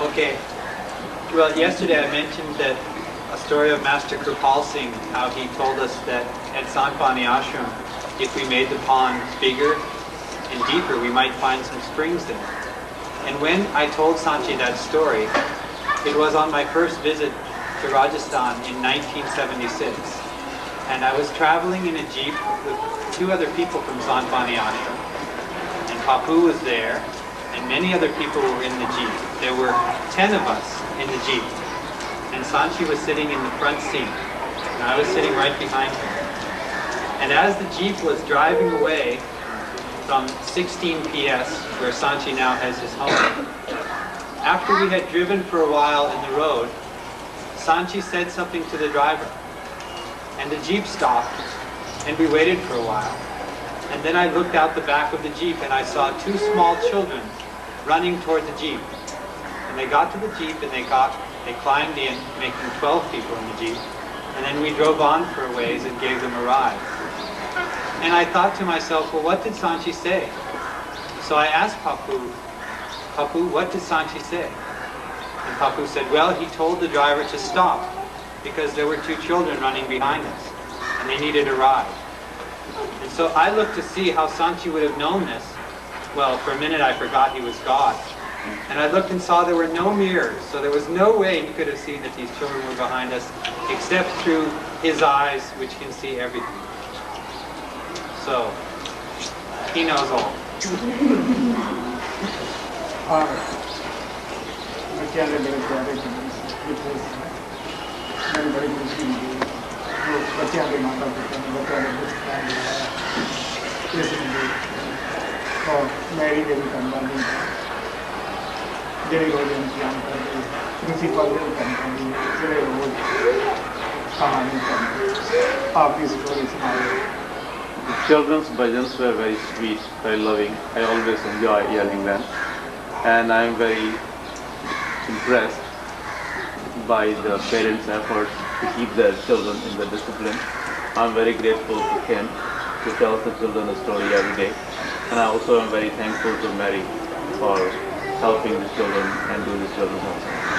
Okay. Well, yesterday I mentioned that a story of Master Kripal Singh, how he told us that at Sanpani Ashram, if we made the pond bigger and deeper, we might find some springs there. And when I told Sanchi that story, it was on my first visit to Rajasthan in 1976. And I was traveling in a jeep with two other people from Sanpani Ashram. And Papu was there, and many other people were in the jeep. There were 10 of us in the jeep. And Sanchi was sitting in the front seat, and I was sitting right behind him. And as the jeep was driving away from 16 PS, where Sanchi now has his home, after we had driven for a while in the road, Sanchi said something to the driver. And the jeep stopped, and we waited for a while. And then I looked out the back of the jeep, and I saw two small children running toward the jeep. And they got to the jeep, and they climbed in, making 12 people in the jeep. And then we drove on for a ways and gave them a ride. And I thought to myself, well, what did Sanchi say? So I asked Papu, what did Sanchi say? And Papu said, well, he told the driver to stop because there were two children running behind us and they needed a ride. And so I looked to see how Sanchi would have known this. Well, for a minute I forgot he was God. And I looked and saw there were no mirrors, so there was no way he could have seen that these children were behind us except through his eyes, which can see everything. So, he knows all. Children's bhajans were very sweet, very loving. I always enjoy hearing them. And I am very impressed by the parents' efforts to keep their children in the discipline. I am very grateful to Ken to tell the children a story every day. And I also am very thankful to Mary for helping the children and do the children's house.